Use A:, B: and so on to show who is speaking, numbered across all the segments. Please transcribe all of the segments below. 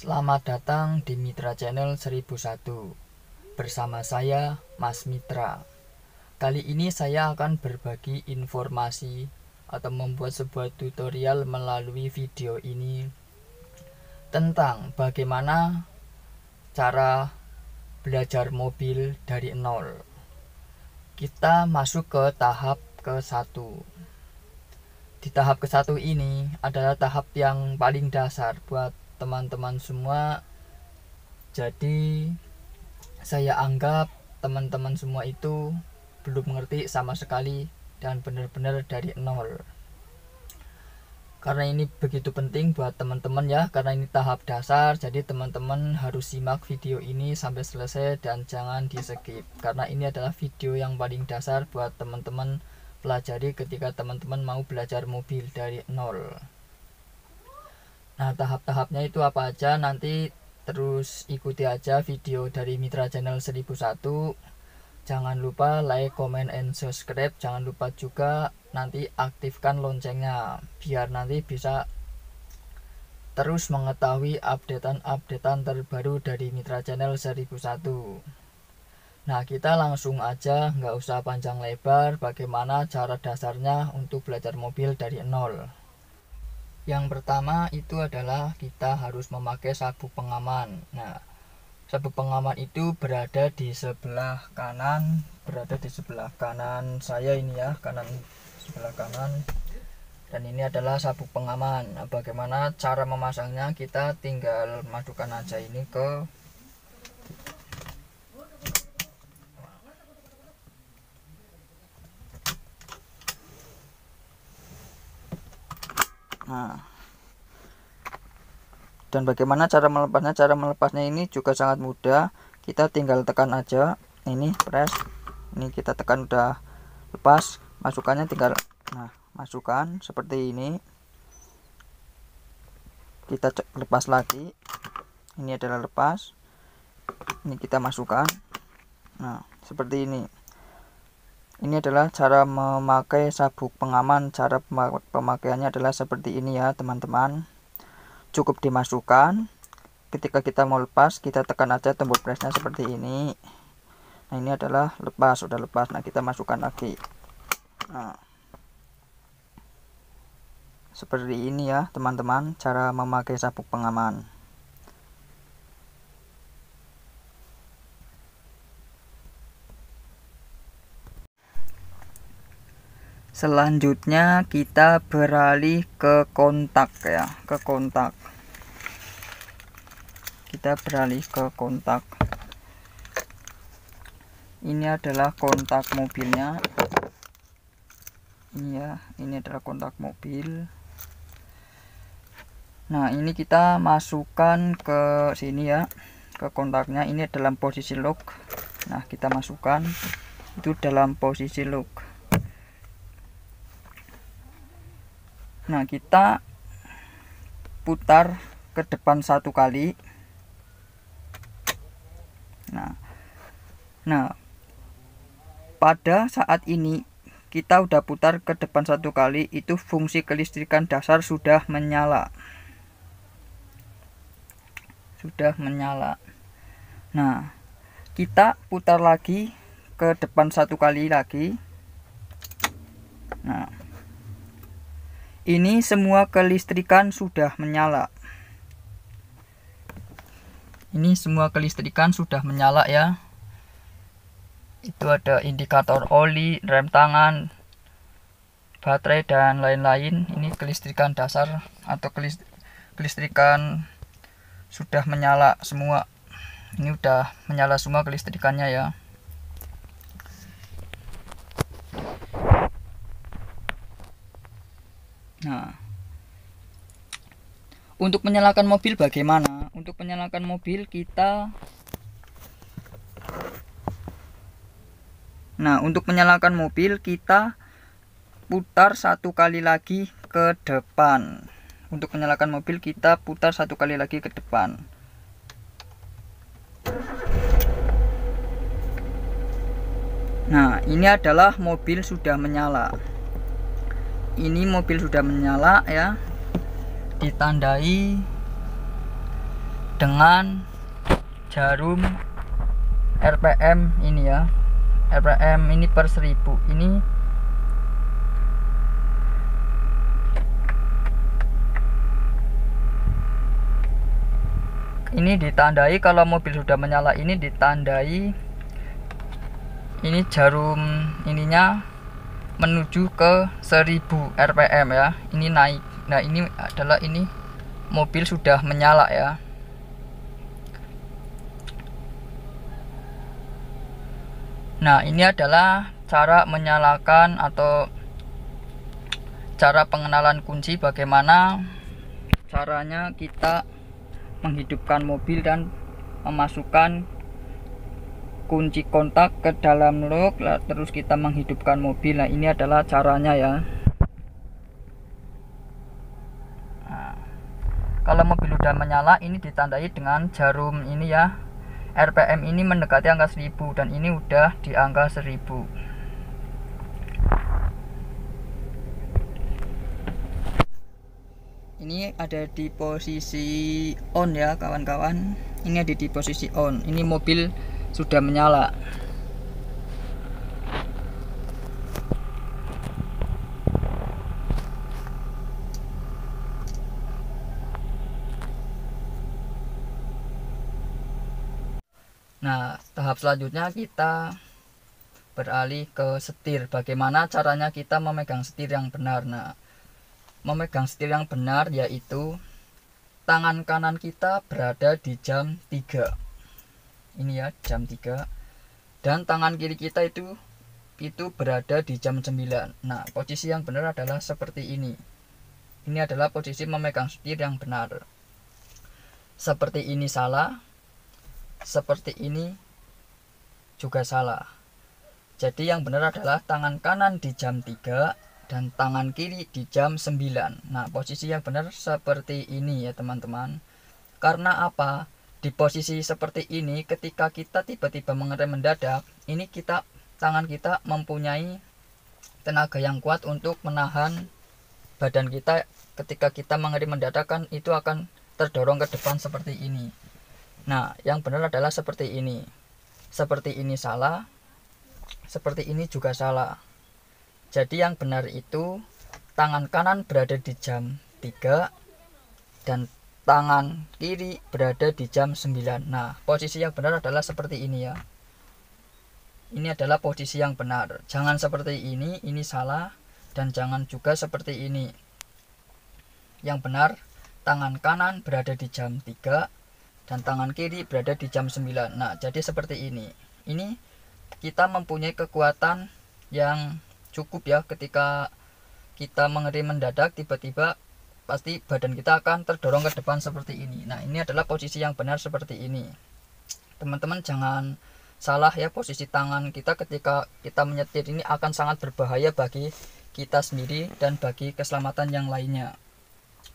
A: Selamat datang di Mitra Channel 1001. Bersama saya, Mas Mitra. Kali ini saya akan berbagi informasi atau membuat sebuah tutorial melalui video ini tentang bagaimana cara belajar mobil dari nol. Kita masuk ke tahap ke-1. Di tahap ke-1 ini adalah tahap yang paling dasar buat teman-teman semua. Jadi saya anggap teman-teman semua itu belum mengerti sama sekali dan benar-benar dari nol. Karena ini begitu penting buat teman-teman ya, karena ini tahap dasar, jadi teman-teman harus simak video ini sampai selesai dan jangan di skip, karena ini adalah video yang paling dasar buat teman-teman pelajari ketika teman-teman mau belajar mobil dari nol. Nah, tahap-tahapnya itu apa aja, nanti terus ikuti aja video dari Mitra Channel 1001. Jangan lupa like, comment, and subscribe. Jangan lupa juga nanti aktifkan loncengnya biar nanti bisa terus mengetahui updatean terbaru dari Mitra Channel 1001. Nah, kita langsung aja, nggak usah panjang lebar, bagaimana cara dasarnya untuk belajar mobil dari nol. Yang pertama itu adalah kita harus memakai sabuk pengaman. Nah, sabuk pengaman itu berada di sebelah kanan, saya ini ya, sebelah kanan. Dan ini adalah sabuk pengaman. Nah, bagaimana cara memasangnya? Kita tinggal masukkan aja ini ke dan bagaimana cara melepasnya? Cara melepasnya ini juga sangat mudah. Kita tinggal tekan aja, ini press, ini kita tekan udah lepas. Masukannya tinggal, masukkan seperti ini. Kita lepas lagi, ini adalah lepas. Ini kita masukkan. Nah, seperti ini. Ini adalah cara memakai sabuk pengaman. Cara pemakaiannya adalah seperti ini ya teman-teman. Cukup dimasukkan. Ketika kita mau lepas, kita tekan aja tombol pressnya seperti ini. Nah, ini adalah lepas, sudah lepas. Nah, kita masukkan lagi. Nah, seperti ini ya teman-teman, cara memakai sabuk pengaman. Selanjutnya kita beralih ke kontak ya, kita beralih ke kontak. Ini adalah kontak mobilnya. Ini ya, ini adalah kontak mobil. Nah, ini kita masukkan ke sini ya, ke kontaknya. Ini dalam posisi lock. Nah, kita masukkan itu dalam posisi lock. Nah, kita putar ke depan satu kali. Nah, pada saat ini kita udah putar ke depan satu kali, itu fungsi kelistrikan dasar sudah menyala. Nah, kita putar lagi ke depan satu kali lagi. Nah, ini semua kelistrikan sudah menyala. Ini semua kelistrikan sudah menyala ya. Itu ada indikator oli, rem tangan, baterai dan lain-lain. Ini kelistrikan dasar atau kelistrikan sudah menyala semua. Ini udah menyala semua kelistrikannya ya. Nah, untuk menyalakan mobil bagaimana? Untuk menyalakan mobil kita putar satu kali lagi ke depan. Nah, ini adalah mobil sudah menyala. Ini mobil sudah menyala ya, ditandai dengan jarum RPM ini ya, RPM ini per 1000 ini ditandai. Kalau mobil sudah menyala ini ditandai ini jarum ininya menuju ke 1000 RPM ya, ini naik. Nah ini adalah ini mobil sudah menyala ya. Nah ini adalah cara menyalakan atau cara pengenalan kunci, bagaimana caranya kita menghidupkan mobil dan memasukkan kunci kontak ke dalam lock, terus kita menghidupkan mobil. Nah ini adalah caranya ya. Nah, kalau mobil udah menyala ini ditandai dengan jarum ini ya, RPM ini mendekati angka 1000 dan ini udah di angka 1000. Ini ada di posisi on ya kawan-kawan, ini ada di posisi on, ini mobil sudah menyala. Nah tahap selanjutnya kita beralih ke setir. Bagaimana caranya kita memegang setir yang benar? Nah memegang setir yang benar yaitu tangan kanan kita berada di jam 3 ini ya, jam 3, dan tangan kiri kita itu berada di jam 9. Nah posisi yang benar adalah seperti ini. Ini adalah posisi memegang setir yang benar. Seperti ini salah, seperti ini juga salah. Jadi yang benar adalah tangan kanan di jam 3 dan tangan kiri di jam 9. Nah posisi yang benar seperti ini ya teman-teman. Karena apa? Di posisi seperti ini ketika kita tiba-tiba mengerem mendadak, ini tangan kita mempunyai tenaga yang kuat untuk menahan badan kita. Ketika kita mengerem mendadak kan itu akan terdorong ke depan seperti ini. Nah yang benar adalah seperti ini. Seperti ini salah, seperti ini juga salah. Jadi yang benar itu tangan kanan berada di jam 3 dan tangan kiri berada di jam 9. Nah posisi yang benar adalah seperti ini ya. Ini adalah posisi yang benar. Jangan seperti ini salah, dan jangan juga seperti ini. Yang benar tangan kanan berada di jam 3 dan tangan kiri berada di jam 9. Nah jadi seperti ini. Ini kita mempunyai kekuatan yang cukup ya. Ketika kita mengerem mendadak tiba-tiba pasti badan kita akan terdorong ke depan seperti ini. Nah ini adalah posisi yang benar seperti ini. Teman-teman jangan salah ya, posisi tangan kita ketika kita menyetir ini akan sangat berbahaya bagi kita sendiri dan bagi keselamatan yang lainnya.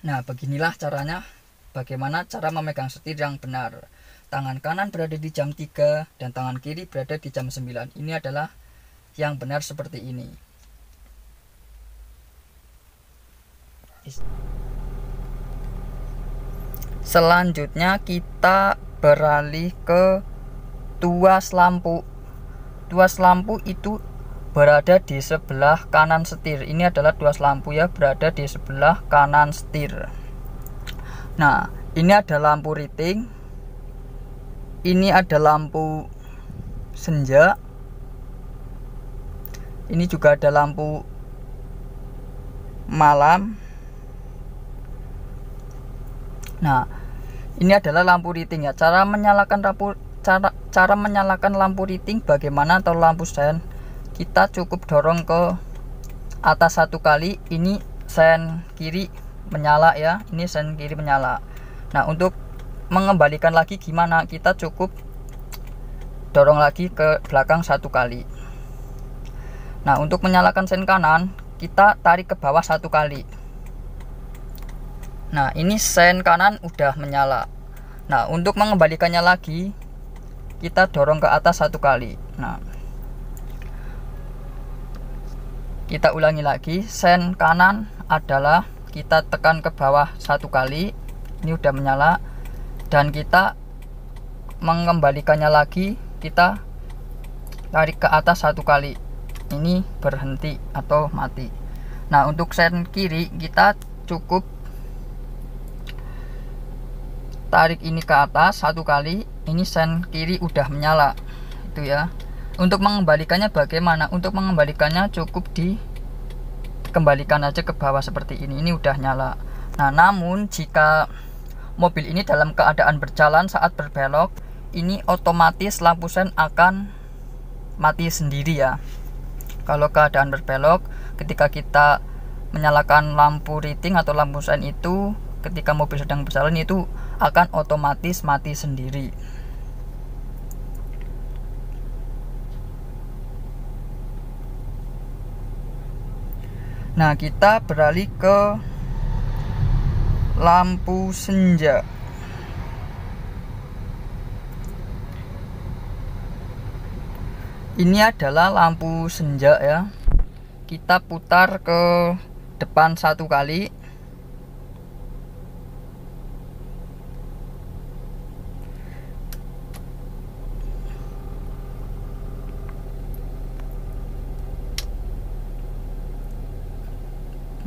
A: Nah beginilah caranya, bagaimana cara memegang setir yang benar. Tangan kanan berada di jam 3 dan tangan kiri berada di jam 9. Ini adalah yang benar seperti ini. Selanjutnya kita beralih ke tuas lampu. Tuas lampu itu berada di sebelah kanan setir. Ini adalah tuas lampu ya, berada di sebelah kanan setir. Nah ini ada lampu riting, ini ada lampu senja, ini juga ada lampu malam. Nah ini adalah lampu riting ya. Cara menyalakan lampu riting bagaimana, atau lampu sen, kita cukup dorong ke atas satu kali. Ini sen kiri menyala ya, ini sen kiri menyala. Nah untuk mengembalikan lagi gimana, kita cukup dorong lagi ke belakang satu kali. Nah untuk menyalakan sen kanan kita tarik ke bawah satu kali. Nah ini sen kanan udah menyala. Nah untuk mengembalikannya lagi kita dorong ke atas satu kali. Nah kita ulangi lagi, sen kanan adalah kita tekan ke bawah satu kali, ini udah menyala. dan kita mengembalikannya lagi, kita tarik ke atas 1 kali, ini berhenti atau mati. Nah, untuk sen kiri kita cukup tarik ini ke atas 1 kali, ini sen kiri udah menyala itu ya. Untuk mengembalikannya bagaimana? Untuk mengembalikannya cukup dikembalikan aja ke bawah seperti ini udah nyala. Nah, namun jika mobil ini dalam keadaan berjalan saat berbelok, ini otomatis lampu sen akan mati sendiri ya. Kalau keadaan berbelok, ketika kita menyalakan lampu riting atau lampu sen itu ketika mobil sedang berjalan, itu akan otomatis mati sendiri. Nah, kita beralih ke lampu senja. Ini adalah lampu senja ya. Kita putar ke depan 1 kali.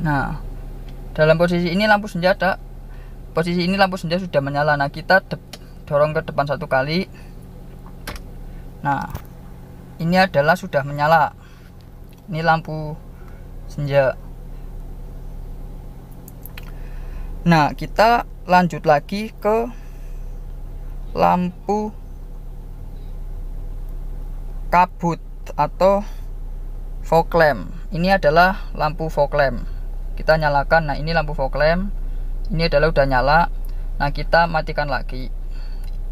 A: Nah, dalam posisi ini lampu senja sudah menyala. Nah, kita dorong ke depan 1 kali. Nah, ini adalah sudah menyala. Ini lampu senja. Nah, kita lanjut lagi ke lampu kabut atau fog lamp. Ini adalah lampu fog lamp. Kita nyalakan. Nah, ini lampu fog lamp. Ini adalah udah nyala. Nah, kita matikan lagi.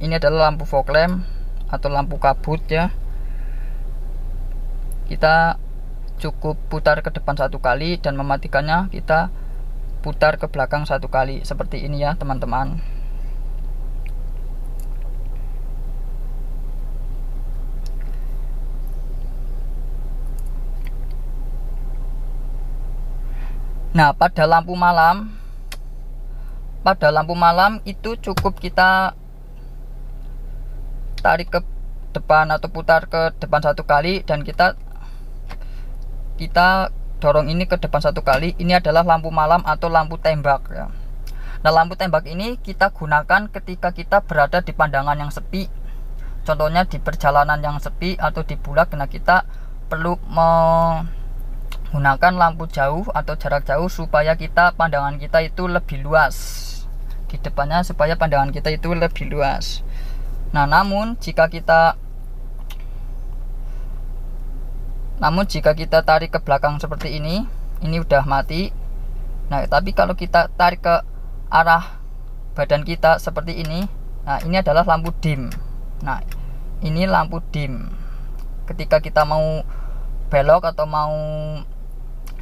A: Ini adalah lampu fog lamp atau lampu kabut ya. Kita cukup putar ke depan 1 kali dan mematikannya kita putar ke belakang 1 kali seperti ini ya teman-teman. Nah, pada lampu malam itu cukup kita tarik ke depan atau putar ke depan 1 kali dan kita dorong ini ke depan 1 kali. Ini adalah lampu malam atau lampu tembak ya. Nah, lampu tembak ini kita gunakan ketika kita berada di pandangan yang sepi, contohnya di perjalanan yang sepi atau di bulak. Nah, kita perlu menggunakan lampu jauh atau jarak jauh supaya pandangan kita itu lebih luas di depannya, supaya pandangan kita itu lebih luas. Nah, namun jika kita tarik ke belakang seperti ini udah mati. Nah, tapi kalau kita tarik ke arah badan kita seperti ini, nah ini adalah lampu dim. Nah, ini lampu dim. Ketika kita mau belok atau mau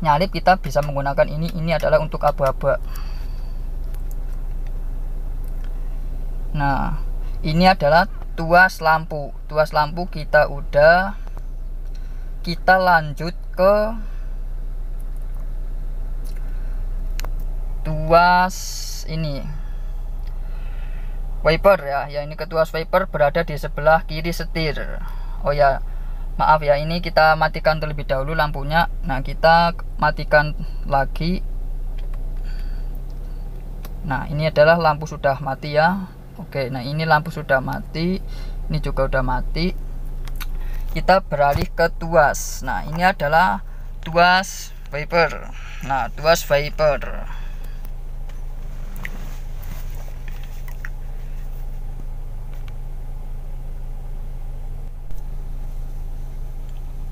A: nyalip, kita bisa menggunakan ini. Ini adalah untuk aba-aba. Nah, ini adalah tuas lampu. Tuas lampu kita udah. Kita lanjut ke tuas ini wiper ya. Ini ke tuas wiper berada di sebelah kiri setir. Oh ya, maaf ya, ini kita matikan terlebih dahulu lampunya. Nah, kita matikan lagi. Nah, ini adalah lampu sudah mati ya. Oke, nah ini lampu sudah mati. Ini juga udah mati. Kita beralih ke tuas. Nah, ini adalah tuas wiper. Nah, tuas wiper.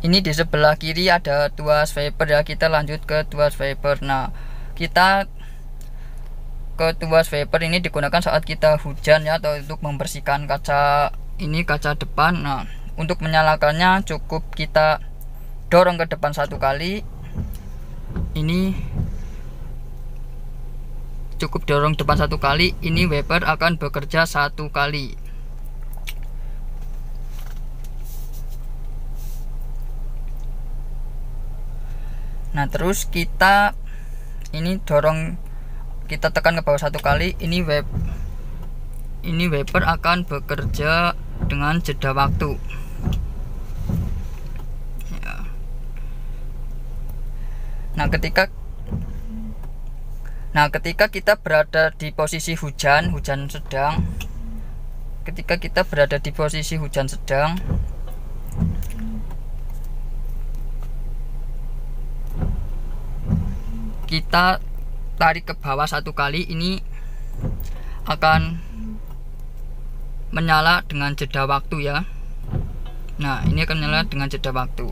A: Ini di sebelah kiri ada tuas wiper ya. Kita lanjut ke tuas wiper. Nah, kita ke tuas wiper ini digunakan saat kita hujan ya, atau untuk membersihkan kaca depan. Nah, untuk menyalakannya cukup kita dorong ke depan 1 kali. Ini cukup dorong depan 1 kali. Ini wiper akan bekerja 1 kali. Nah, terus kita ini dorong, kita tekan ke bawah 1 kali. Ini ini wiper akan bekerja dengan jeda waktu ya. Nah ketika kita berada di posisi hujan sedang, ketika kita berada di posisi hujan sedang, kita tarik ke bawah satu kali, ini akan menyala dengan jeda waktu ya. Nah ini akan menyala dengan jeda waktu.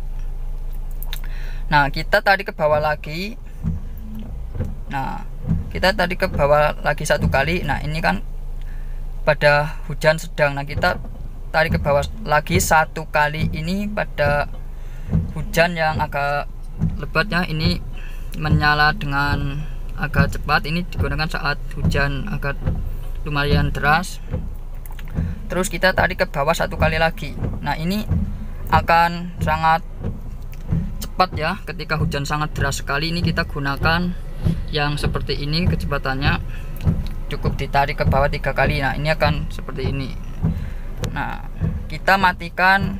A: Nah kita tarik ke bawah lagi. Nah kita tarik ke bawah lagi satu kali. Nah ini kan pada hujan sedang. Nah kita tarik ke bawah lagi satu kali, ini pada hujan yang agak lebatnya, ini menyala dengan agak cepat. Ini digunakan saat hujan agak lumayan deras. Terus kita tarik ke bawah satu kali lagi. Nah ini akan sangat cepat ya. Ketika hujan sangat deras sekali, ini kita gunakan yang seperti ini, kecepatannya cukup ditarik ke bawah 3 kali. Nah ini akan seperti ini. Nah kita matikan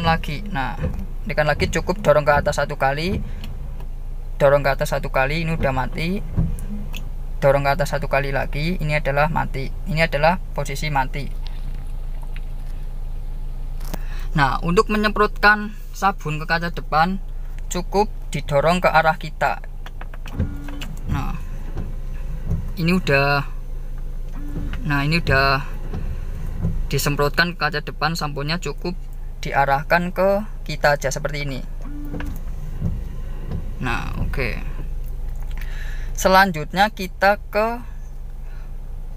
A: lagi. Nah matikan lagi, cukup dorong ke atas satu kali, dorong ke atas satu kali, ini udah mati. Dorong ke atas satu kali lagi, ini adalah mati. Ini adalah posisi mati. Nah untuk menyemprotkan sabun ke kaca depan, cukup didorong ke arah kita. Nah ini udah disemprotkan ke kaca depan, samponya cukup diarahkan ke kita aja seperti ini. Nah oke. Selanjutnya kita ke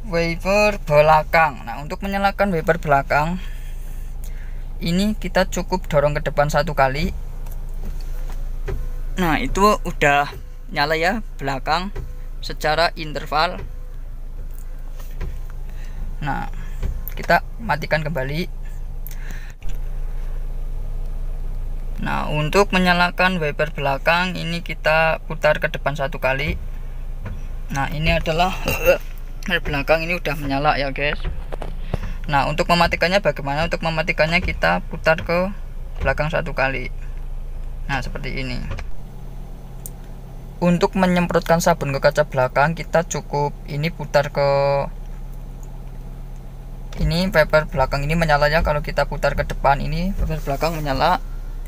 A: wiper belakang. Nah untuk menyalakan wiper belakang, ini kita cukup dorong ke depan satu kali. Nah itu udah nyala ya belakang secara interval. Nah kita matikan kembali. Nah untuk menyalakan wiper belakang, ini kita putar ke depan satu kali. Nah ini adalah wiper belakang, ini udah menyala ya guys. Nah untuk mematikannya bagaimana? Untuk mematikannya kita putar ke belakang satu kali. Nah seperti ini. Untuk menyemprotkan sabun ke kaca belakang, kita cukup ini putar ke ini, wiper belakang ini menyala ya. Kalau kita putar ke depan, ini wiper belakang menyala,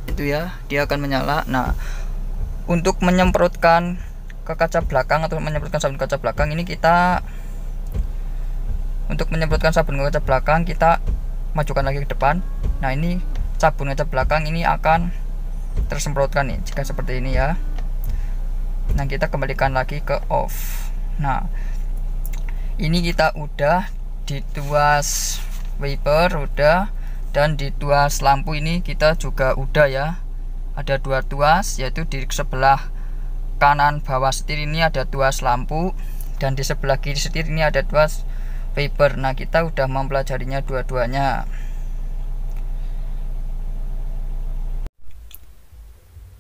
A: itu ya, dia akan menyala. Nah untuk menyemprotkan ke kaca belakang atau menyemprotkan sabun ke kaca belakang, ini kita untuk menyemprotkan sabun ke kaca belakang, kita majukan lagi ke depan. Nah ini sabun kaca belakang ini akan tersemprotkan nih jika seperti ini ya. Nah kita kembalikan lagi ke off. Nah ini kita udah di tuas wiper udah, dan di tuas lampu ini kita juga udah ya. Ada 2 tuas, yaitu di sebelah kanan bawah setir ini ada tuas lampu, dan di sebelah kiri setir ini ada tuas wiper. Nah kita udah mempelajarinya dua-duanya.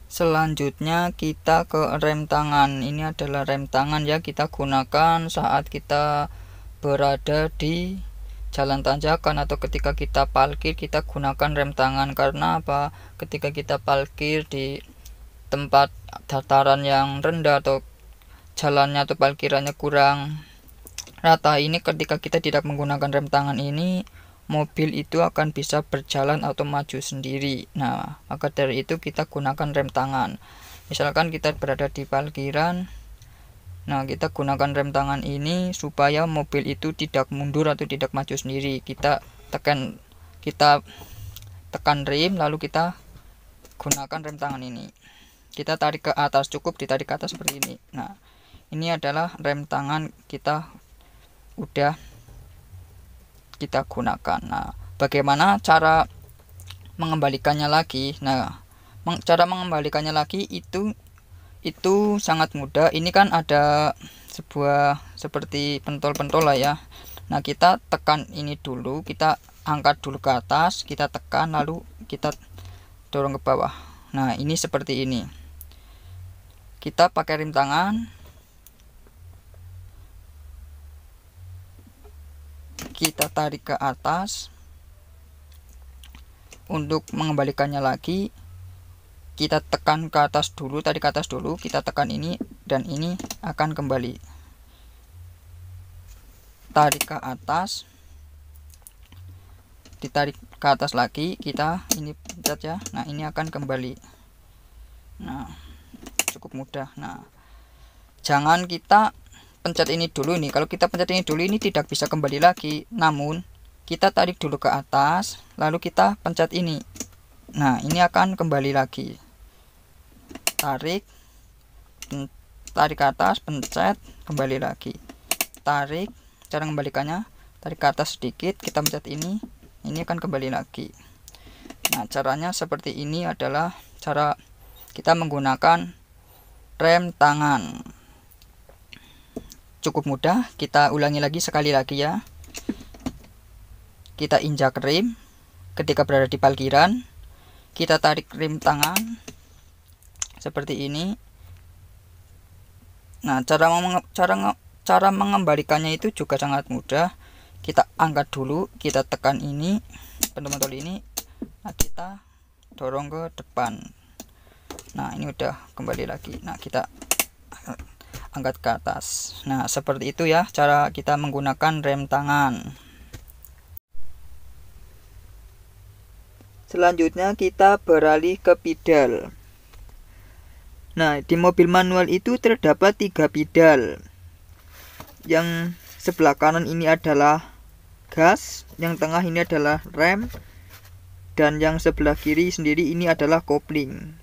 A: Selanjutnya kita ke rem tangan. Ini adalah rem tangan ya, kita gunakan saat kita berada di jalan tanjakan atau ketika kita parkir, kita gunakan rem tangan. Karena apa? Ketika kita parkir di tempat dataran yang rendah atau jalannya atau parkirannya kurang rata, ini ketika kita tidak menggunakan rem tangan ini, mobil itu akan bisa berjalan atau maju sendiri. Nah maka dari itu kita gunakan rem tangan. Misalkan kita berada di parkiran, nah kita gunakan rem tangan ini supaya mobil itu tidak mundur atau tidak maju sendiri. Kita tekan rem, lalu kita gunakan rem tangan ini, kita tarik ke atas, cukup ditarik ke atas seperti ini. Nah ini adalah rem tangan kita udah kita gunakan. Nah bagaimana cara mengembalikannya lagi? Nah cara mengembalikannya lagi itu sangat mudah. Ini kan ada sebuah seperti pentol-pentol lah ya. Nah kita tekan ini dulu, kita angkat dulu ke atas, kita tekan, lalu kita dorong ke bawah. Nah ini seperti ini. Kita pakai rem tangan, kita tarik ke atas. Untuk mengembalikannya lagi, kita tekan ke atas dulu, tarik ke atas dulu, kita tekan ini, dan ini akan kembali. Tarik ke atas, ditarik ke atas lagi, kita ini pencet ya. Nah, ini akan kembali. Nah, cukup mudah. Nah, jangan kita pencet ini dulu nih. Kalau kita pencet ini dulu, ini tidak bisa kembali lagi. Namun kita tarik dulu ke atas, lalu kita pencet ini. Nah, ini akan kembali lagi. Tarik ke atas, pencet, kembali lagi. Tarik, cara mengembalikannya, tarik ke atas sedikit, kita pencet ini akan kembali lagi. Nah, caranya seperti ini adalah cara kita menggunakan rem tangan. Cukup mudah, kita ulangi lagi sekali lagi ya. Kita injak rem ketika berada di parkiran, kita tarik rem tangan seperti ini. Nah, cara mengembalikannya itu juga sangat mudah. Kita angkat dulu, kita tekan ini, pentol ini, nah kita dorong ke depan. Nah, ini udah kembali lagi. Nah, kita angkat ke atas. Nah, seperti itu ya cara kita menggunakan rem tangan. Selanjutnya kita beralih ke pedal. Nah, di mobil manual itu terdapat 3 pedal. Yang sebelah kanan ini adalah gas, yang tengah ini adalah rem, dan yang sebelah kiri sendiri ini adalah kopling.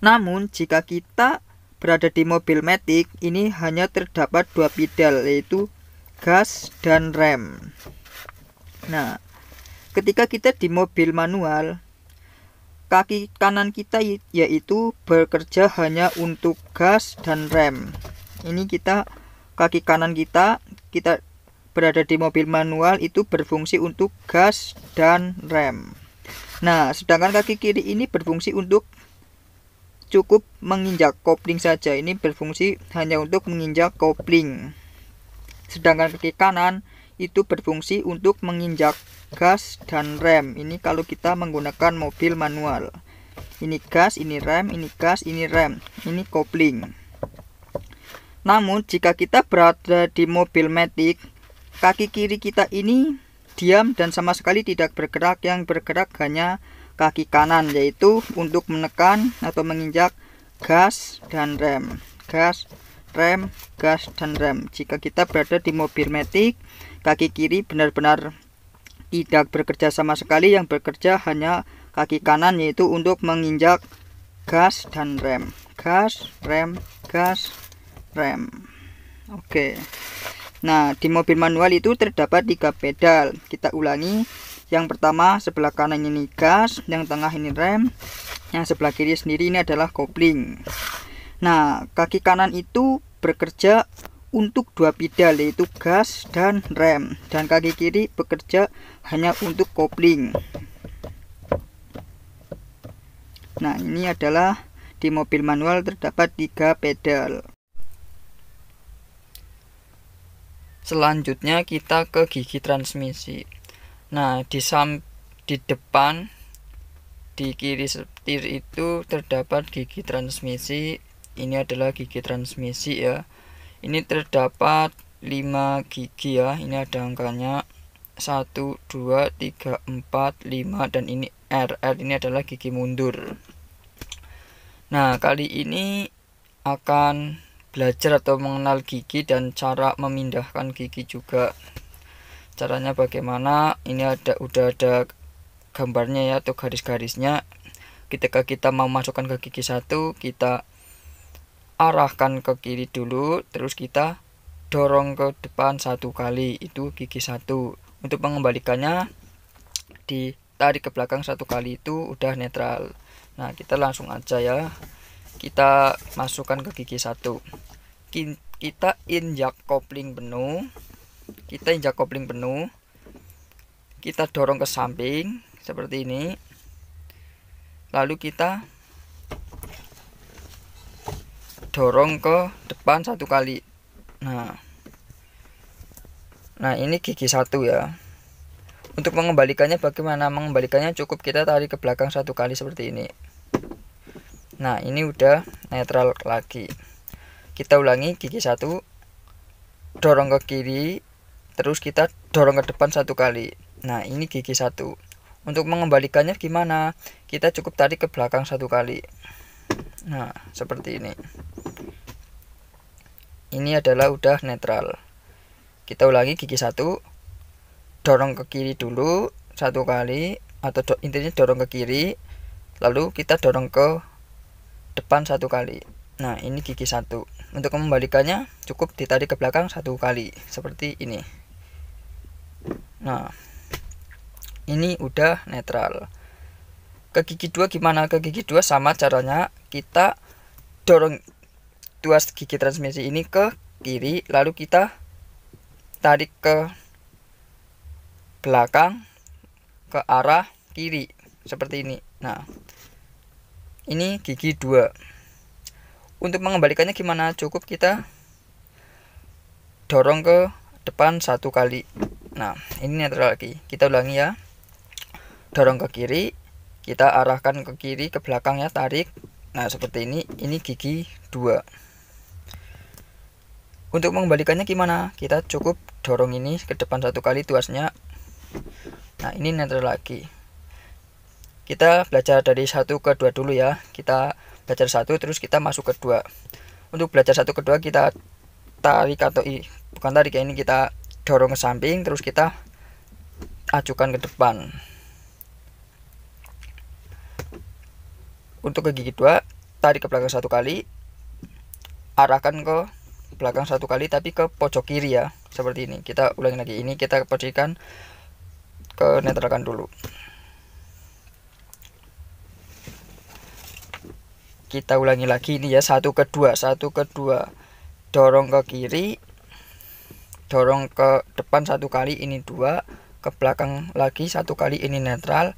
A: Namun jika kita berada di mobil matic, ini hanya terdapat 2 pedal, yaitu gas dan rem. Nah, ketika kita di mobil manual, kaki kanan kita yaitu bekerja hanya untuk gas dan rem. Ini kaki kanan kita berada di mobil manual itu berfungsi untuk gas dan rem. Nah, sedangkan kaki kiri ini berfungsi untuk cukup menginjak kopling saja. Ini berfungsi hanya untuk menginjak kopling. Sedangkan kaki kanan itu berfungsi untuk menginjak gas dan rem. Ini kalau kita menggunakan mobil manual. Ini gas, ini rem, ini gas, ini rem, ini kopling. Namun jika kita berada di mobil matic, kaki kiri kita ini diam dan sama sekali tidak bergerak. Yang bergerak hanya kaki kanan, yaitu untuk menekan atau menginjak gas dan rem. Gas, rem, gas, dan rem. Jika kita berada di mobil matic, kaki kiri benar-benar tidak bekerja sama sekali. Yang bekerja hanya kaki kanan, yaitu untuk menginjak gas dan rem. Gas, rem, gas, rem. Oke. Nah, di mobil manual itu terdapat 3 pedal. Kita ulangi. Yang pertama sebelah kanan ini gas, yang tengah ini rem, yang sebelah kiri sendiri ini adalah kopling. Nah, kaki kanan itu bekerja untuk 2 pedal, yaitu gas dan rem, dan kaki kiri bekerja hanya untuk kopling. Nah, ini adalah di mobil manual terdapat 3 pedal. Selanjutnya kita ke gigi transmisi. Nah, di depan, di kiri setir itu terdapat gigi transmisi. Ini adalah gigi transmisi ya. Ini terdapat 5 gigi ya. Ini ada angkanya 1, 2, 3, 4, 5, dan ini R. R ini adalah gigi mundur. Nah, kali ini akan belajar atau mengenal gigi dan cara memindahkan gigi juga. Caranya bagaimana? Ini udah ada gambarnya ya, atau garis-garisnya. Ketika kita mau masukkan ke gigi 1, kita arahkan ke kiri dulu, terus kita dorong ke depan 1 kali, itu gigi 1. Untuk mengembalikannya ditarik ke belakang 1 kali, itu udah netral. Nah, kita langsung aja ya, kita masukkan ke gigi 1. Kita injak kopling penuh. Kita dorong ke samping seperti ini. Lalu kita dorong ke depan 1 kali. Nah, Nah, ini gigi 1 ya. Untuk mengembalikannya, bagaimana mengembalikannya? Cukup kita tarik ke belakang 1 kali seperti ini. Nah, ini udah netral lagi. Kita ulangi, gigi 1 dorong ke kiri, terus kita dorong ke depan 1 kali. Nah, ini gigi 1. Untuk mengembalikannya gimana? Kita cukup tarik ke belakang 1 kali. Nah, seperti ini. Ini adalah udah netral. Kita ulangi, gigi 1 dorong ke kiri dulu 1 kali, atau intinya dorong ke kiri, lalu kita dorong ke depan 1 kali. Nah, ini gigi 1. Untuk mengembalikannya cukup ditarik ke belakang 1 kali seperti ini. Nah, ini udah netral. Ke gigi 2 gimana? Ke gigi 2 sama caranya, kita dorong tuas gigi transmisi ini ke kiri, lalu kita tarik ke belakang ke arah kiri seperti ini. Nah, ini gigi 2. Untuk mengembalikannya gimana? Cukup kita dorong ke depan 1 kali. Nah, ini netral lagi. Kita ulangi ya. Dorong ke kiri, kita arahkan ke kiri, ke belakang ya, tarik. Nah, seperti ini. Ini gigi 2. Untuk mengembalikannya gimana? Kita cukup dorong ini ke depan 1 kali tuasnya. Nah, ini netral lagi. Kita belajar dari 1 ke 2 dulu ya. Kita belajar 1 terus kita masuk ke 2. Untuk belajar 1 ke 2 kita tarik atau bukan tarik ya, ini kita dorong ke samping terus kita ajukan ke depan. Untuk ke gigi 2 tarik ke belakang 1 kali, arahkan ke belakang 1 kali tapi ke pojok kiri ya, seperti ini. Kita ulangi lagi, ini kita posisikan ke netralkan dulu. Kita ulangi lagi ini ya, 1 ke 2 dorong ke kiri, dorong ke depan 1 kali, ini 2, ke belakang lagi 1 kali, ini netral.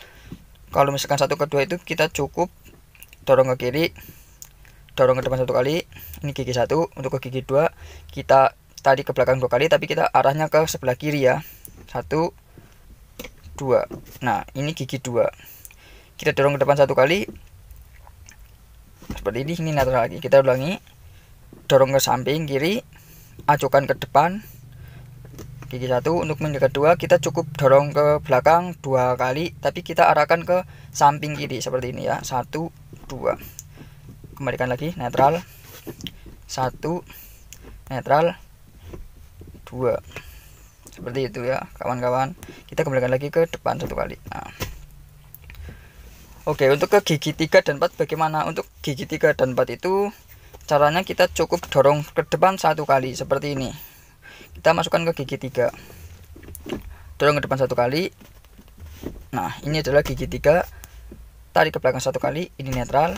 A: Kalau misalkan 1 ke 2 itu kita cukup dorong ke kiri, dorong ke depan 1 kali, ini gigi 1. Untuk ke gigi 2 kita tarik ke belakang 2 kali tapi kita arahnya ke sebelah kiri ya, 1 2. Nah, ini gigi 2. Kita dorong ke depan 1 kali seperti ini netral lagi. Kita ulangi, dorong ke samping kiri, ajukan ke depan gigi 1. Untuk yang kedua kita cukup dorong ke belakang 2 kali tapi kita arahkan ke samping kiri seperti ini ya, 1 2. Kembalikan lagi, netral 1, netral 2, seperti itu ya kawan-kawan. Kita kembalikan lagi ke depan 1 kali. Nah, oke, untuk ke gigi 3 dan 4 bagaimana? Untuk gigi 3 dan 4 itu caranya kita cukup dorong ke depan 1 kali seperti ini. Kita masukkan ke gigi 3, dorong ke depan 1 kali. Nah, ini adalah gigi 3, tarik ke belakang 1 kali, ini netral.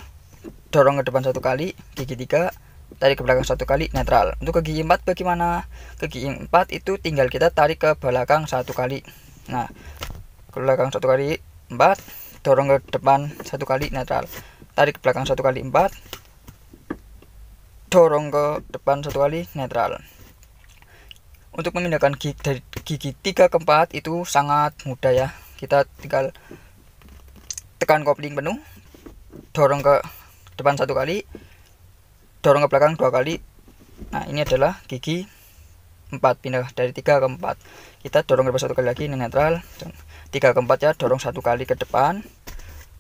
A: Dorong ke depan 1 kali, gigi 3, tarik ke belakang 1 kali, netral. Untuk ke gigi 4 bagaimana? Ke gigi 4 itu tinggal kita tarik ke belakang 1 kali. Nah, ke belakang 1 kali 4, dorong ke depan 1 kali, netral. Tarik ke belakang 1 kali 4, dorong ke depan 1 kali, netral. Untuk memindahkan gigi dari gigi 3 ke 4 itu sangat mudah ya. Kita tinggal tekan kopling penuh, dorong ke depan 1 kali, dorong ke belakang 2 kali. Nah, ini adalah gigi 4, pindah dari 3 ke 4. Kita dorong ke depan 1 kali lagi, ini netral. 3 ke 4 ya, dorong 1 kali ke depan,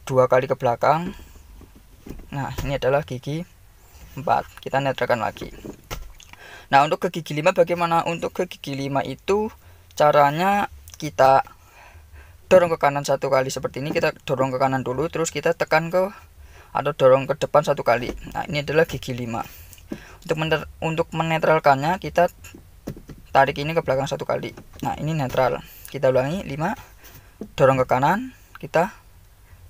A: 2 kali ke belakang. Nah, ini adalah gigi 4. Kita netralkan lagi. Nah, untuk ke gigi 5 bagaimana? Untuk ke gigi 5 itu caranya kita dorong ke kanan 1 kali seperti ini. Kita dorong ke kanan dulu, terus kita tekan ke atau dorong ke depan 1 kali. Nah, ini adalah gigi 5. Untuk menetralkannya kita tarik ini ke belakang 1 kali. Nah, ini netral. Kita ulangi, 5, dorong ke kanan, kita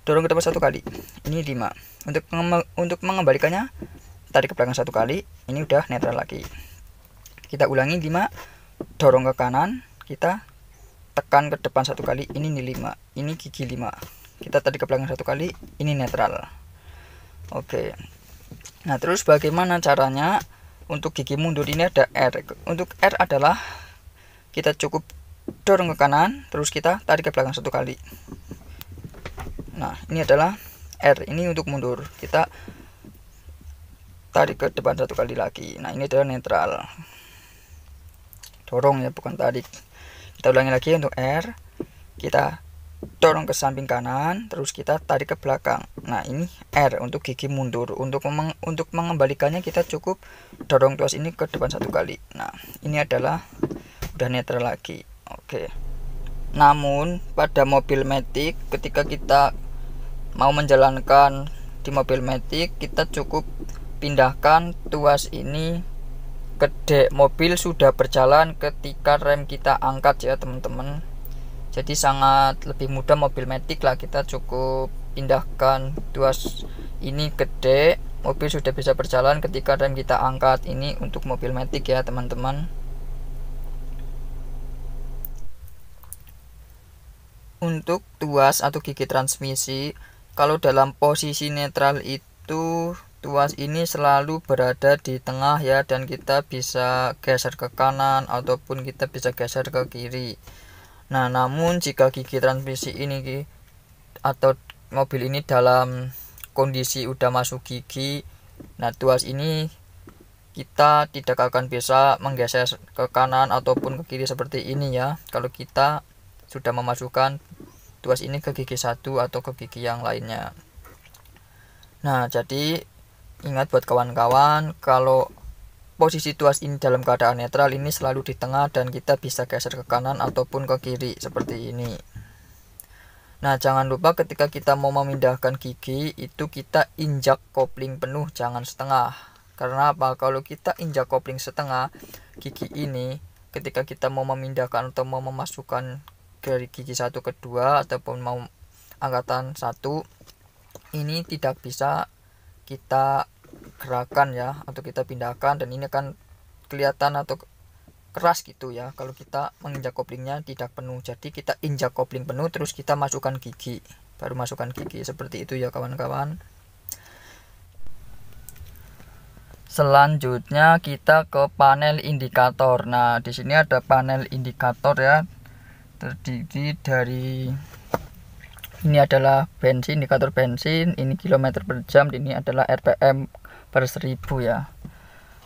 A: dorong ke depan 1 kali. Ini 5. Untuk mengembalikannya tarik ke belakang 1 kali, ini udah netral lagi. Kita ulangi, 5, dorong ke kanan, kita tekan ke depan 1 kali, ini 5. Ini gigi 5. Kita tarik ke belakang 1 kali, ini netral. Oke. Nah, terus bagaimana caranya? Untuk gigi mundur ini ada R. Untuk R adalah kita cukup dorong ke kanan, terus kita tarik ke belakang 1 kali. Nah, ini adalah R, ini untuk mundur, kita tarik ke depan 1 kali lagi. Nah, ini adalah netral, dorong ya, bukan tarik. Kita ulangi lagi untuk R, kita dorong ke samping kanan, terus kita tarik ke belakang. Nah, ini R untuk gigi mundur. Untuk mengembalikannya kita cukup dorong tuas ini ke depan 1 kali. Nah, ini adalah udah netral lagi. Oke. Namun pada mobil matic, ketika kita mau menjalankan di mobil matic, kita cukup pindahkan tuas ini ke D. Mobil sudah berjalan ketika rem kita angkat ya teman-teman. Jadi sangat lebih mudah mobil matic lah, kita cukup pindahkan tuas ini ke D, mobil sudah bisa berjalan ketika rem kita angkat. Ini untuk mobil matic ya teman-teman. Untuk tuas atau gigi transmisi, kalau dalam posisi netral itu tuas ini selalu berada di tengah ya, dan kita bisa geser ke kanan ataupun kita bisa geser ke kiri. Nah, namun jika gigi transmisi ini atau mobil ini dalam kondisi udah masuk gigi, nah tuas ini kita tidak akan bisa menggeser ke kanan ataupun ke kiri seperti ini ya, kalau kita sudah memasukkan tuas ini ke gigi 1 atau ke gigi yang lainnya. Nah, jadi ingat buat kawan-kawan, kalau posisi tuas ini dalam keadaan netral ini selalu di tengah dan kita bisa geser ke kanan ataupun ke kiri seperti ini. Nah, jangan lupa ketika kita mau memindahkan gigi itu kita injak kopling penuh, jangan setengah. Karena apa? Kalau kita injak kopling setengah, gigi ini ketika kita mau memindahkan atau mau memasukkan dari gigi 1 ke 2 ataupun mau angkatan 1, ini tidak bisa kita gerakan ya, atau kita pindahkan, dan ini akan kelihatan atau keras gitu ya kalau kita menginjak koplingnya tidak penuh. Jadi kita injak kopling penuh terus kita masukkan gigi, baru masukkan gigi, seperti itu ya kawan-kawan. Selanjutnya kita ke panel indikator. Nah, di sini ada panel indikator ya, terdiri dari ini adalah bensin, indikator bensin, ini kilometer per jam, ini adalah RPM per 1000 ya.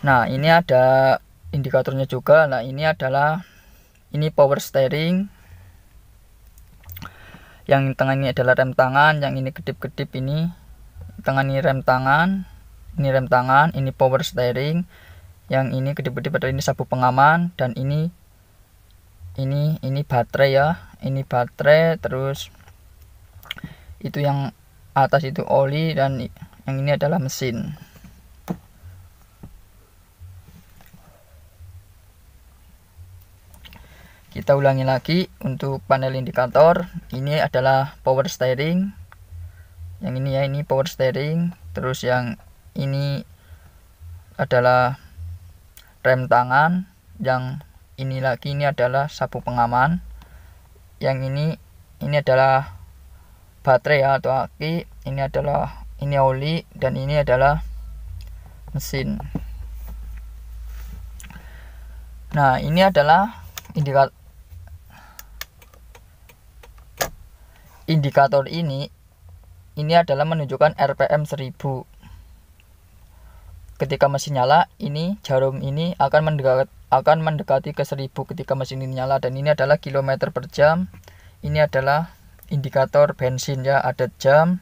A: Nah, ini ada indikatornya juga. Nah, ini adalah power steering, yang tengah ini adalah rem tangan, yang ini kedip-kedip ini tengah ini rem tangan, ini power steering, yang ini kedip-kedip adalah ini sabuk pengaman, dan ini baterai ya, ini baterai, terus itu yang atas itu oli, dan yang ini adalah mesin. Kita ulangi lagi untuk panel indikator. Ini adalah power steering, yang ini ya, ini power steering, terus yang ini adalah rem tangan, yang ini lagi ini adalah sabuk pengaman, yang ini adalah baterai ya, atau aki, ini adalah oli, dan ini adalah mesin. Nah, ini adalah indikator ini adalah menunjukkan RPM 1000. Ketika mesin nyala, ini jarum ini akan mendekati ke 1000 ketika mesin ini nyala, dan ini adalah kilometer per jam. Ini adalah indikator bensin ya, ada jam,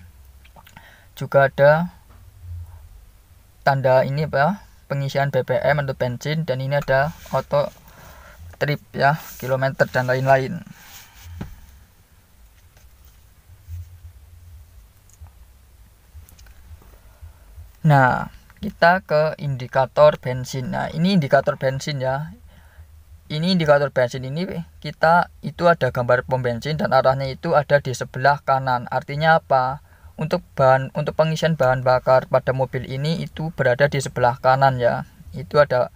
A: juga ada tanda ini apa, pengisian BBM untuk bensin, dan ini ada auto trip ya, kilometer dan lain-lain. Nah, kita ke indikator bensin. Nah, ini indikator bensin ya. Ini indikator bensin ini itu ada gambar pom bensin dan arahnya itu ada di sebelah kanan. Artinya apa? Untuk pengisian bahan bakar pada mobil ini itu berada di sebelah kanan ya. Itu ada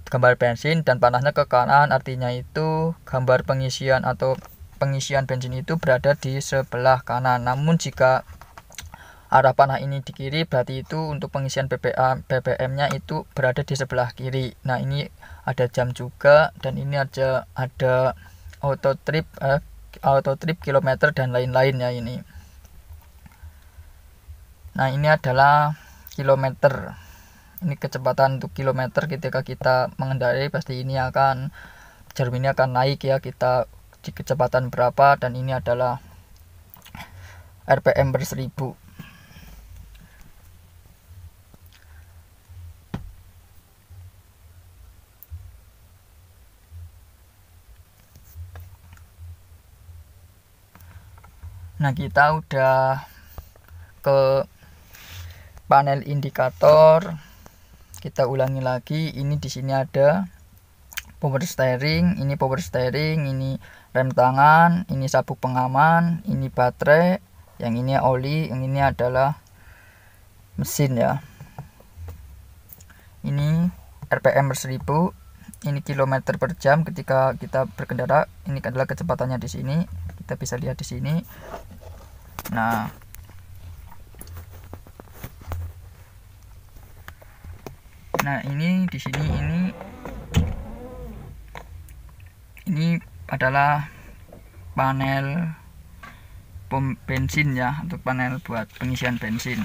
A: gambar bensin dan panahnya ke kanan, artinya itu gambar pengisian atau pengisian bensin itu berada di sebelah kanan. Namun jika arah panah ini di kiri, berarti itu untuk pengisian BBM-nya itu berada di sebelah kiri. Nah, ini ada jam juga, dan ini ada auto trip kilometer dan lain-lain ya ini. Nah, ini adalah kilometer. Ini kecepatan untuk kilometer ketika kita mengendarai, pasti ini akan jarum ini akan naik ya, kita di kecepatan berapa, dan ini adalah RPM per 1000. Nah, kita udah ke panel indikator. Kita ulangi lagi. Ini di sini ada power steering, ini power steering, ini rem tangan, ini sabuk pengaman, ini baterai, yang ini oli, yang ini adalah mesin ya. Ini RPM per 1000, ini kilometer per jam ketika kita berkendara. Ini adalah kecepatannya di sini. Kita bisa lihat di sini. Nah, ini di sini ini adalah panel pom bensin ya, untuk panel buat pengisian bensin.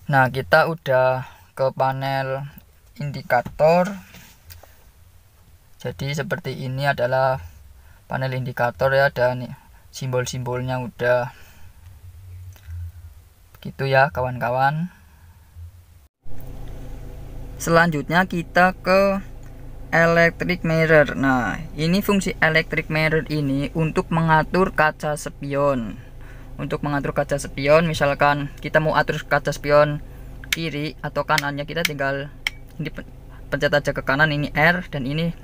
A: Nah, kita udah ke panel indikator. Jadi seperti ini adalah panel indikator ya, dan simbol-simbolnya udah gitu ya kawan-kawan. Selanjutnya kita ke electric mirror. Nah, ini fungsi electric mirror ini untuk mengatur kaca spion. Untuk mengatur kaca spion, misalkan kita mau atur kaca spion kiri atau kanannya, kita tinggal ini pencet aja ke kanan, ini R, dan ini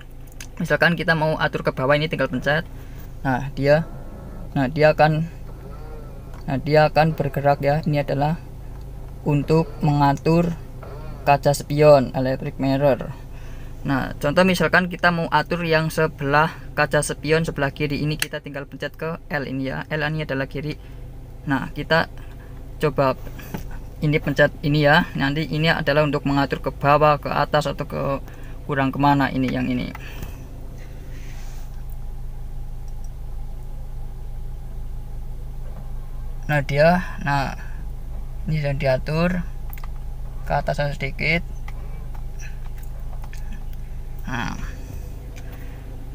A: misalkan kita mau atur ke bawah, ini tinggal pencet. Nah, dia akan bergerak ya. Ini adalah untuk mengatur kaca spion, electric mirror. Nah, contoh misalkan kita mau atur yang sebelah kaca spion sebelah kiri, ini kita tinggal pencet ke L ini ya. L ini adalah kiri. Nah, kita coba ini pencet ini ya. Nanti ini adalah untuk mengatur ke bawah, ke atas, atau ke kurang kemana, ini yang ini. Nah, ini sudah diatur ke atas sedikit.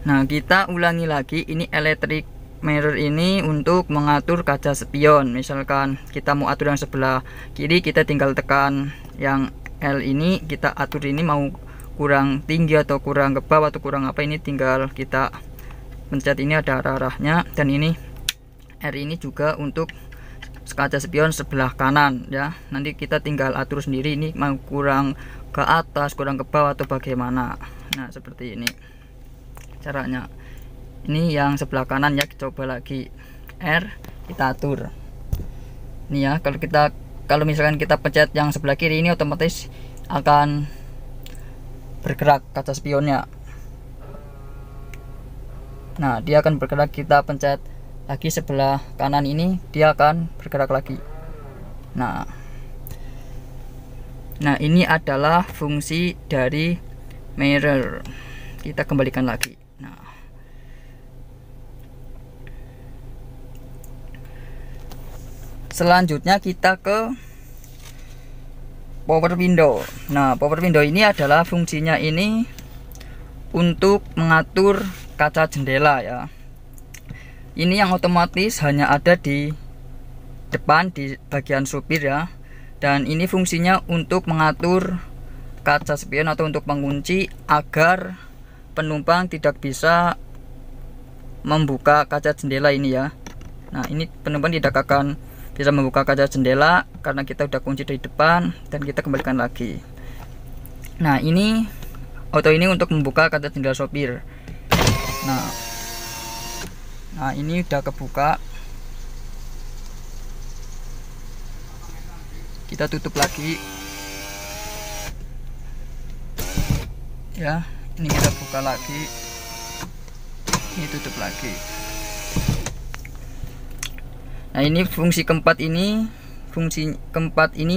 A: Nah, kita ulangi lagi. Ini electric mirror ini untuk mengatur kaca spion. Misalkan kita mau atur yang sebelah kiri, kita tinggal tekan yang L ini, kita atur ini mau kurang tinggi atau kurang ke bawah atau kurang apa, ini tinggal kita pencet, ini ada arah-arahnya. Dan ini R ini juga untuk kaca spion sebelah kanan ya. Nanti kita tinggal atur sendiri, ini mau kurang ke atas, kurang ke bawah, atau bagaimana. Nah, seperti ini caranya. Ini yang sebelah kanan ya, coba lagi R, kita atur. Ini ya, kalau misalkan kita pencet yang sebelah kiri, ini otomatis akan bergerak kaca spionnya. Nah, dia akan bergerak. Kita pencet lagi sebelah kanan, ini dia akan bergerak lagi. Nah, ini adalah fungsi dari mirror. Kita kembalikan lagi. Nah, selanjutnya kita ke power window. Nah, power window ini adalah fungsinya ini untuk mengatur kaca jendela ya. Ini yang otomatis hanya ada di depan, di bagian supir ya. Dan ini fungsinya untuk mengatur kaca spion atau untuk mengunci agar penumpang tidak bisa membuka kaca jendela ini ya. Nah, ini penumpang tidak akan bisa membuka kaca jendela karena kita udah kunci dari depan, dan kita kembalikan lagi. Nah, ini auto ini untuk membuka kaca jendela sopir. Nah, ini udah kebuka. Kita tutup lagi ya. Ini kita buka lagi, ini tutup lagi. Nah, ini fungsi keempat ini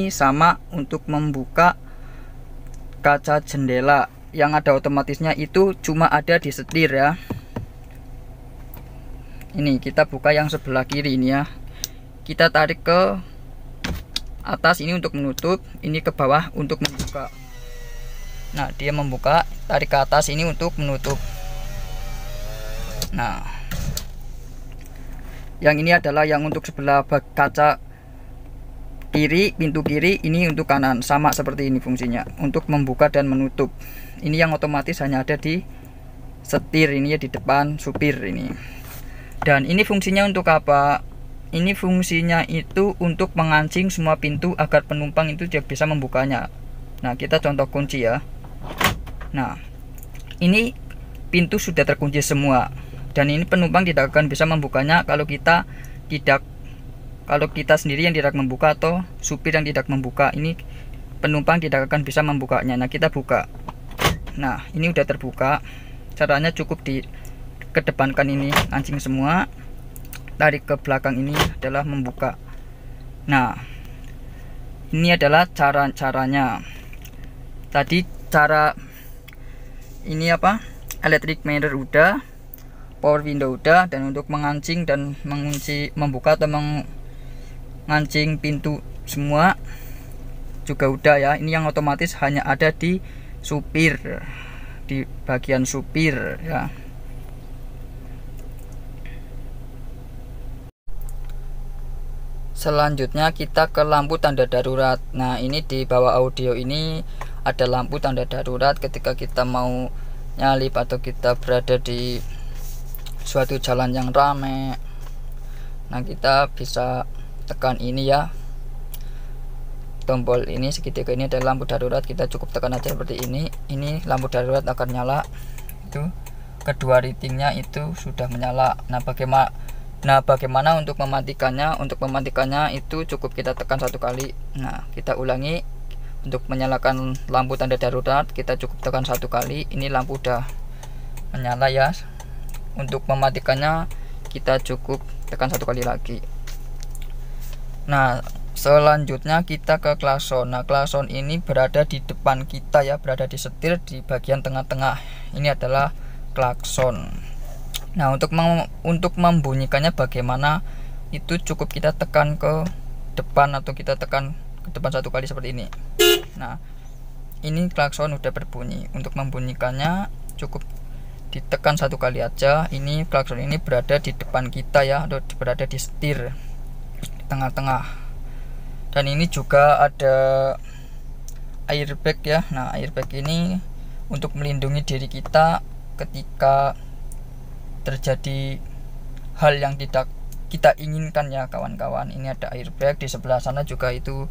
A: sama untuk membuka kaca jendela. Yang ada otomatisnya itu cuma ada di setir ya. Ini kita buka yang sebelah kiri ini ya. Kita tarik ke atas ini untuk menutup, ini ke bawah untuk membuka. Nah, dia membuka, tarik ke atas ini untuk menutup. Nah, yang ini adalah yang untuk sebelah kaca kiri, pintu kiri, ini untuk kanan, sama seperti ini fungsinya untuk membuka dan menutup. Ini yang otomatis hanya ada di setir ini ya, di depan supir ini. Dan ini fungsinya untuk apa? Ini fungsinya itu untuk mengancing semua pintu agar penumpang itu dia bisa membukanya. Nah, kita contoh kunci ya. Nah, ini pintu sudah terkunci semua, dan ini penumpang tidak akan bisa membukanya kalau kita sendiri yang tidak membuka atau supir yang tidak membuka. Ini penumpang tidak akan bisa membukanya. Nah, kita buka. Nah, ini udah terbuka. Caranya cukup dikedepankan ini, anjing semua, tarik ke belakang, ini adalah membuka. Nah, ini adalah caranya. Tadi cara ini apa? Electric mirror udah, power window udah, dan untuk mengancing dan mengunci, membuka atau mengancing pintu semua juga udah ya. Ini yang otomatis hanya ada di supir, di bagian supir ya. Selanjutnya kita ke lampu tanda darurat. Nah, ini di bawah audio ini ada lampu tanda darurat ketika kita mau nyalip atau kita berada di suatu jalan yang ramai. Nah, kita bisa tekan ini ya, tombol ini segitiga ini ada lampu darurat, kita cukup tekan aja seperti ini. Ini lampu darurat akan nyala. Itu kedua ratingnya itu sudah menyala. Nah, bagaimana untuk mematikannya? Untuk mematikannya itu cukup kita tekan satu kali. Nah, kita ulangi. Untuk menyalakan lampu tanda darurat kita cukup tekan satu kali. Ini lampu udah menyala ya. Untuk mematikannya kita cukup tekan satu kali lagi. Nah, selanjutnya kita ke klakson. Nah, klakson ini berada di depan kita ya, berada di setir di bagian tengah-tengah. Ini adalah klakson. Nah, untuk membunyikannya bagaimana? Itu cukup kita tekan ke depan atau kita tekan ke depan satu kali seperti ini. Nah, ini klakson udah berbunyi. Untuk membunyikannya cukup ditekan satu kali aja. Ini klakson ini berada di depan kita ya, atau berada di setir di tengah-tengah. Dan ini juga ada airbag ya. Nah, airbag ini untuk melindungi diri kita ketika terjadi hal yang tidak kita inginkan ya kawan-kawan. Ini ada airbag, di sebelah sana juga itu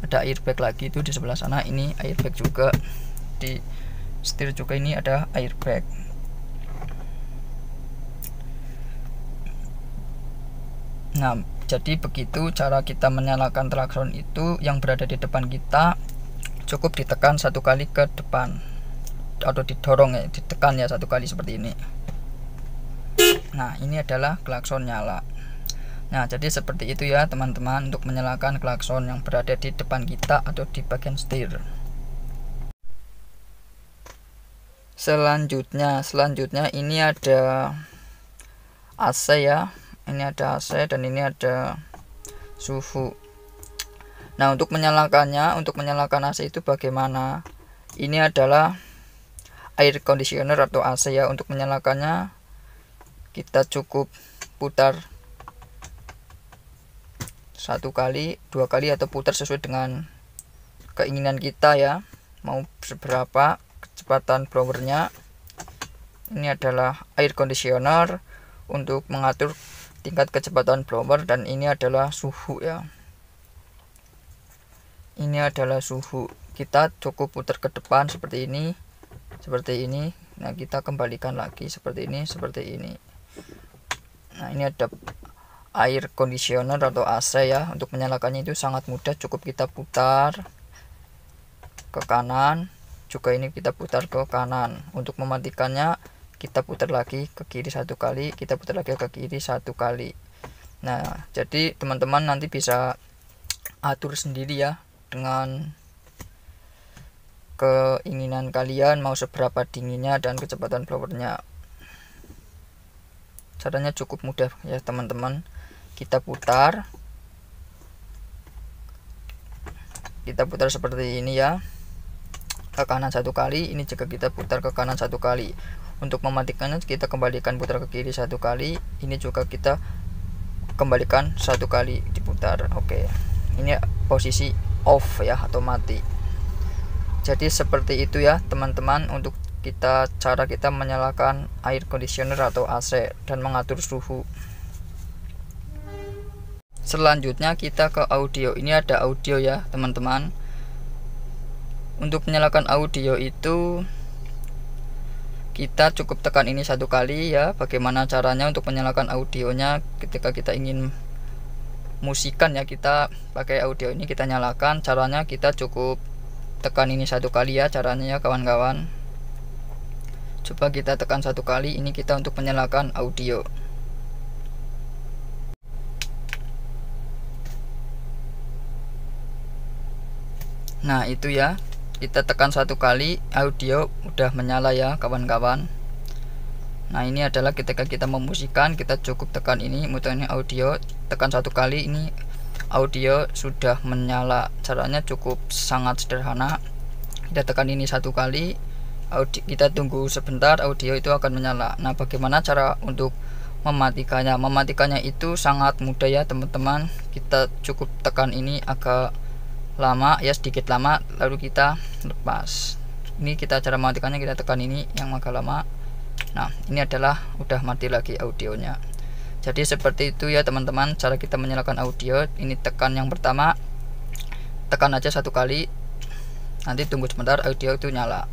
A: ada airbag lagi, itu di sebelah sana ini airbag juga, di setir juga ini ada airbag. Nah, jadi begitu cara kita menyalakan klakson itu. Yang berada di depan kita cukup ditekan satu kali ke depan atau didorong ya, ditekan ya satu kali seperti ini. Nah, ini adalah klakson nyala. Nah, jadi seperti itu ya teman-teman untuk menyalakan klakson yang berada di depan kita atau di bagian setir. Selanjutnya ini ada AC ya. Ini ada AC dan ini ada suhu. Nah, untuk menyalakan AC itu bagaimana? Ini adalah air conditioner atau AC ya. Untuk menyalakannya kita cukup putar satu kali, dua kali, atau putar sesuai dengan keinginan kita ya, mau seberapa kecepatan blowernya. Ini adalah air conditioner untuk mengatur tingkat kecepatan blower, dan ini adalah suhu ya. Ini adalah suhu. Kita cukup putar ke depan seperti ini. Nah, kita kembalikan lagi seperti ini. Nah, ini ada air conditioner atau AC ya. Untuk menyalakannya itu sangat mudah, cukup kita putar ke kanan, juga ini kita putar ke kanan. Untuk mematikannya kita putar lagi ke kiri satu kali, kita putar lagi ke kiri satu kali. Nah, jadi teman-teman nanti bisa atur sendiri ya dengan keinginan kalian mau seberapa dinginnya dan kecepatan blowernya. Caranya cukup mudah ya teman-teman. Kita putar seperti ini ya, ke kanan 1 kali. Ini juga kita putar ke kanan 1 kali. Untuk mematikannya kita kembalikan putar ke kiri 1 kali. Ini juga kita kembalikan 1 kali diputar. Oke, ini posisi off ya atau mati. Jadi seperti itu ya teman-teman untuk cara kita menyalakan air conditioner atau AC dan mengatur suhu. Selanjutnya kita ke audio. Ini ada audio ya teman-teman. Untuk menyalakan audio itu kita cukup tekan ini 1 kali ya. Bagaimana caranya untuk menyalakan audionya ketika kita ingin musikan ya, kita pakai audio ini kita nyalakan. Caranya kita cukup tekan ini 1 kali ya caranya ya kawan-kawan. Coba kita tekan 1 kali. Ini kita untuk menyalakan audio. Nah itu ya, kita tekan 1 kali, audio udah menyala ya kawan-kawan. Nah ini adalah ketika kita memusikan, kita cukup tekan ini, muternya audio, tekan 1 kali, ini audio sudah menyala. Caranya cukup sangat sederhana. Kita tekan ini 1 kali, kita tunggu sebentar, audio itu akan menyala. Nah bagaimana cara untuk mematikannya? Mematikannya itu sangat mudah ya teman-teman. Kita cukup tekan ini agak lama ya, sedikit lama, lalu kita lepas. Ini kita cara mematikannya, kita tekan ini yang agak lama. Nah ini adalah udah mati lagi audionya. Jadi seperti itu ya teman-teman cara kita menyalakan audio. Ini tekan yang pertama, tekan aja 1 kali, nanti tunggu sebentar, audio itu nyala.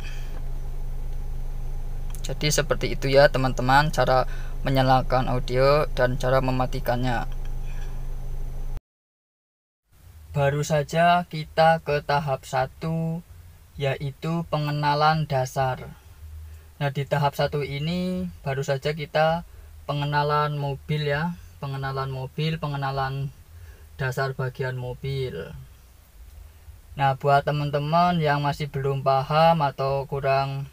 A: Jadi seperti itu ya teman-teman cara menyalakan audio dan cara mematikannya. Baru saja kita ke tahap 1, yaitu pengenalan dasar. Nah di tahap 1 ini baru saja kita pengenalan mobil ya, pengenalan dasar bagian mobil. Nah buat teman-teman yang masih belum paham atau kurang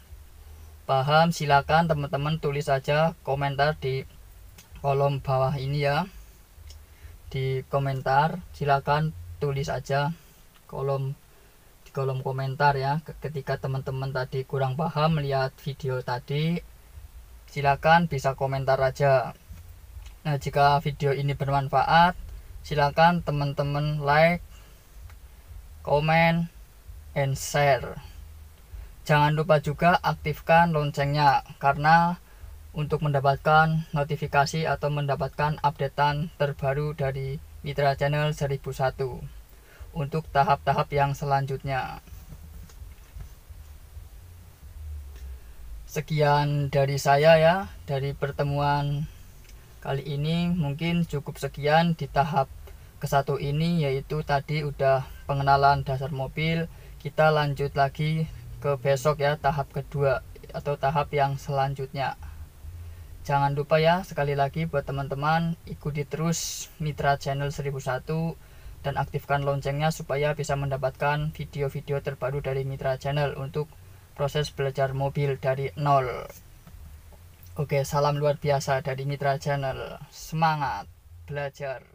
A: paham, silakan teman-teman tulis saja komentar di kolom bawah ini ya. Di komentar silakan tulis aja di kolom komentar ya. Ketika teman-teman tadi kurang paham melihat video tadi, silakan bisa komentar aja. Nah jika video ini bermanfaat, silakan teman-teman like, comment, and share. Jangan lupa juga aktifkan loncengnya, karena untuk mendapatkan notifikasi atau mendapatkan updatean terbaru dari Mitra Channel 1001 untuk tahap-tahap yang selanjutnya. Sekian dari saya ya, dari pertemuan kali ini. Mungkin cukup sekian di tahap ke-1 ini, yaitu tadi udah pengenalan dasar mobil. Kita lanjut lagi ke besok ya, tahap kedua atau tahap yang selanjutnya. Jangan lupa ya, sekali lagi buat teman-teman, ikuti terus Mitra Channel 1001 dan aktifkan loncengnya supaya bisa mendapatkan video-video terbaru dari Mitra Channel untuk proses belajar mobil dari nol. Oke, salam luar biasa dari Mitra Channel. Semangat belajar.